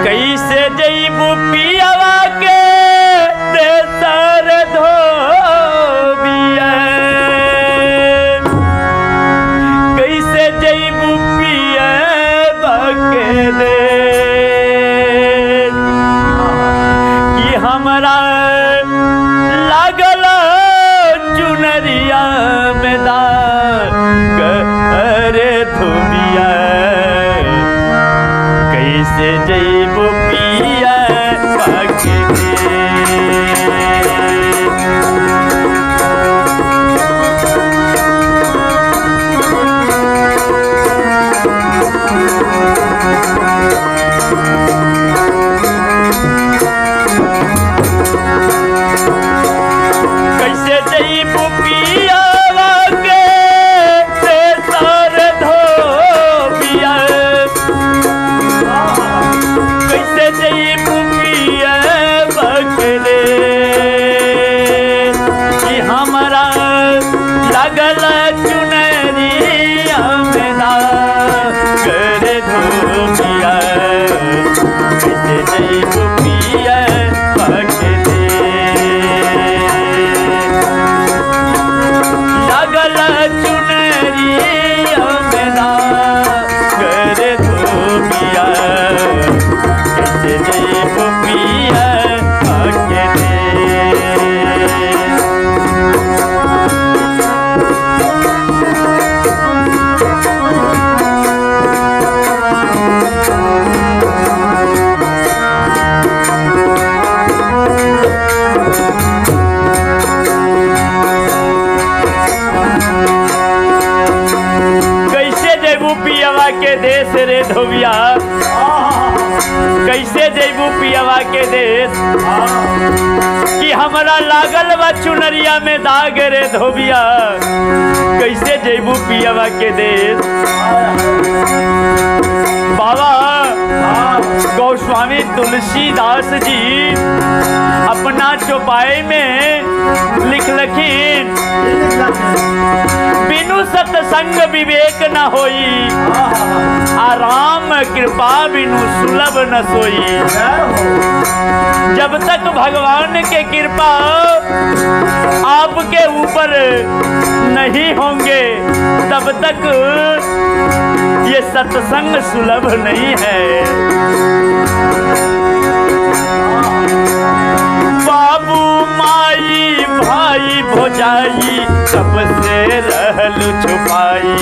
कैसे जईबू पियावा के देसर धोबिया कैसे जईबू पियावा के दे कि हमरा लागल चुनरिया में दाग रे धोबिया कैसे जईबू पिया पाके कैसे जईबू पिया के देसर धोबिया कैसे जईबू पिया बकरे कि हमरा लगल चुनरिया में दाग रे धोबिया कैसे जईबू पिया बकरे लगल चुनरिया में दाग रे धोबिया कैसे जईबू पिया पाके कैसे जईबू पियावा के देश रे धोबिया कैसे जईबू पियावा के देश कि हमरा लागल बा चुनरिया में दाग रे धोबिया कैसे जईबू पियावा के देश बाबा गोस्वामी तुलसीदास जी अपना चौपाई में लिख लखीन बिनु सत्संग विवेक न होई आराम कृपा बिनु सुलभ न सोई। जब तक भगवान के कृपा आपके ऊपर नहीं होंगे तब तक ये सत्संग सुलभ नहीं है। बाबू माई भाई भौजाई सबसे रहलु छुपाई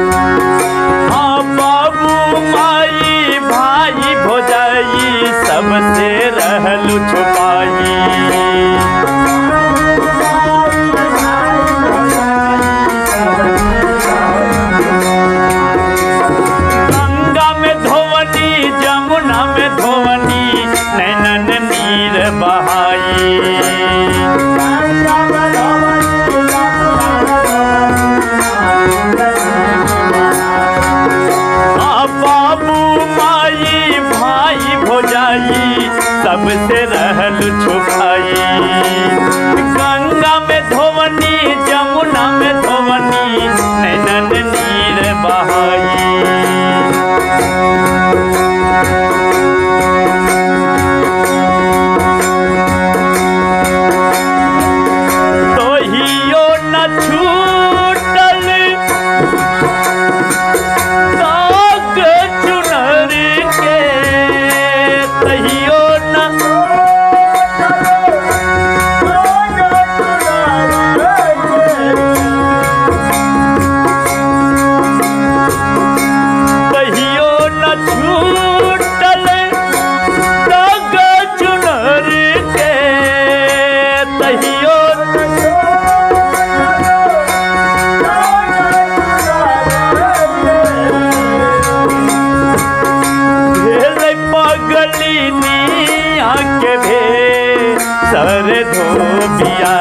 हाँ बाबू माई भाई भौजाई सबसे रहलु छुपाई जमुना में धोवनी नैनन नीर बहाई बाबू माई भाई भौजाई सबसे रहलु छुपाई गंगा में धोवनी जमुना में धोवनी नैनन नीर बहाई सर धोबिया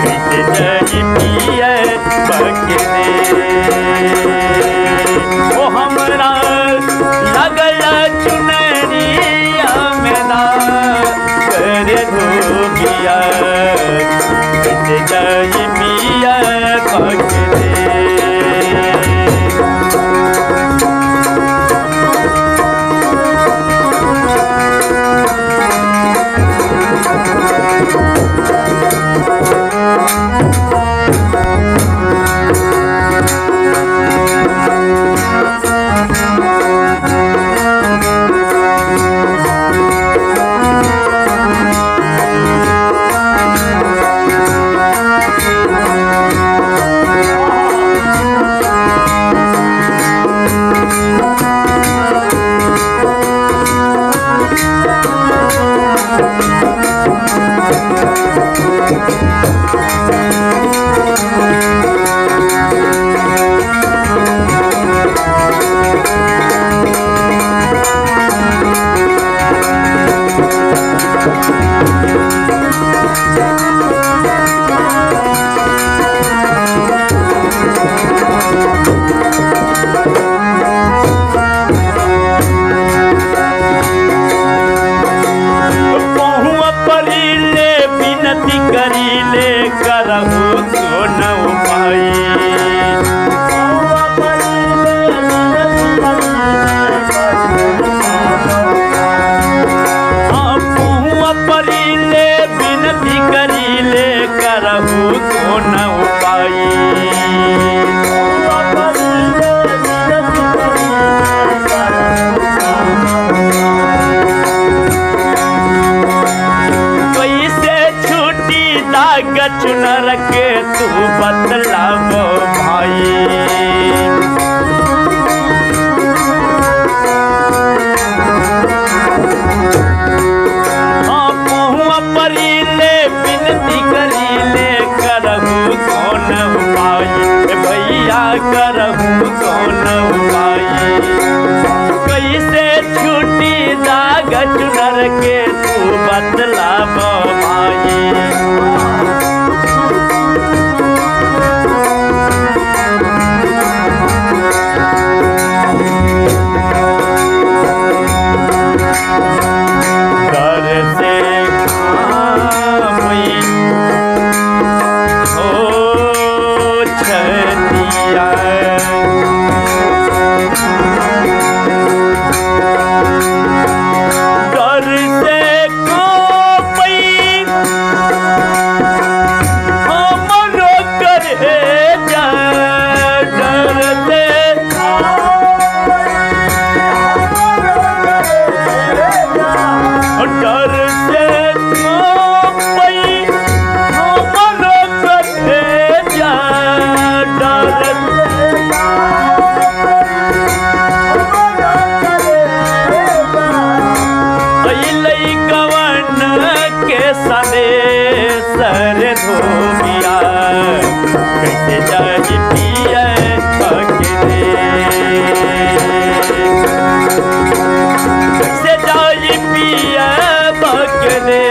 कैसे जई पिया बकरे ओ हमरा लगल चुनरिया में दाग रे धोबिया कैसे जई पिया चुनर के तू बतलावो भाई। पहुआ परीले विनती करीले करहु कौन उपाय भैया करहु कौन उपाय। कैसे छुट्टी दाग चुनर के तू बतलावो भाई। कैसे जाई पिया पकड़े, कैसे जाई पिया पकड़े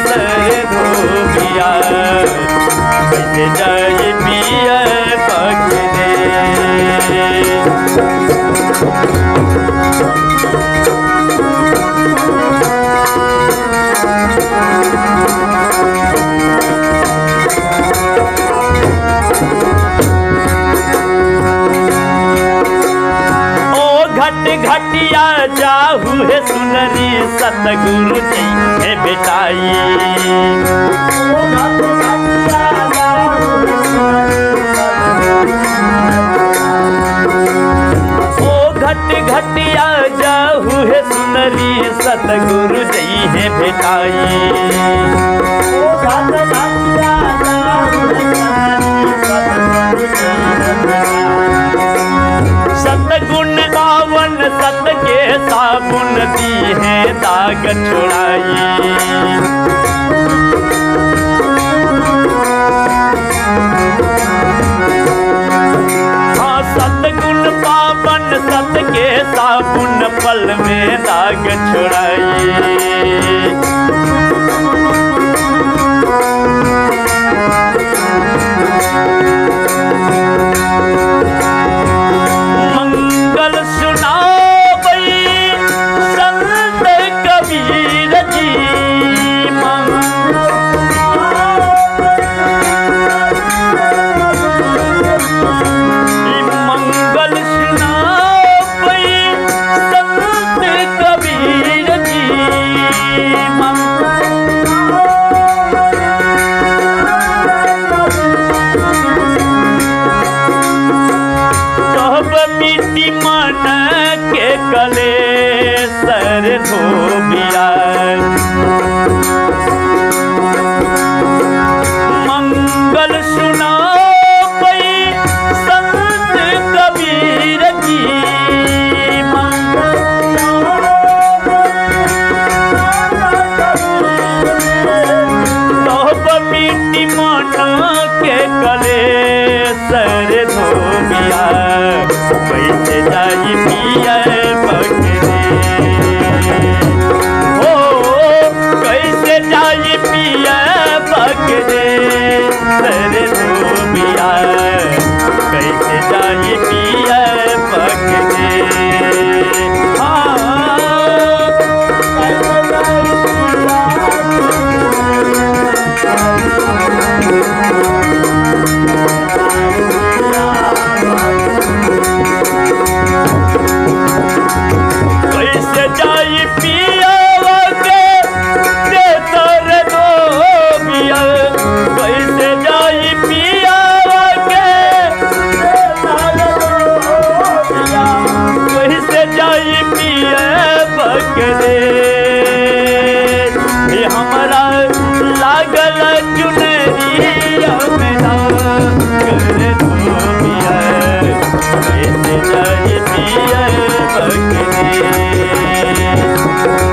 सर धोबिया, कैसे जाई पिया पकड़े। घटिया जाहू है सुनरी सतगुरु जी है बेटाई। ओ घटिया जाहू है सुनरी सतगुरु जी है बेटाई। सतगुण पावन सत के साबुन दी है दाग छुड़ाई। हाँ सतगुण पावन सत के साबुन पल में दाग छुड़ाई। मिट्टी मन के कले सर धोबिया मंगल सुना पई संत कबीर की मिट्टी मन के कले सर धोबिया कैसे जाई पिया पकड़े हो कैसे जाई पिया पकड़े सर धोबिया कैसे जाई पिया पकड़े कैसे जाई पिया के तर धोबिया कैसे जाई पिया कैसे जाई पिया पकड़े हमारा लागल चुनरिया में कर धोबिया कैसे जाई पिया पकड़े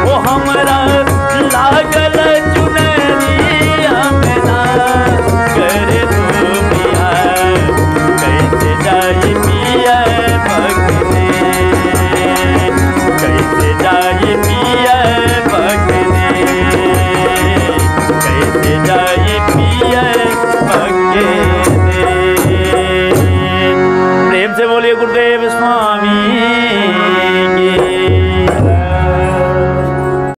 वो हमरा लागल चुनरिया में कर धोबिया कैसे जाई पिया पकड़े कैसे जाई पिया पकड़े कैसे जाई पिया पकड़े। प्रेम से बोलिए गुरुदेव।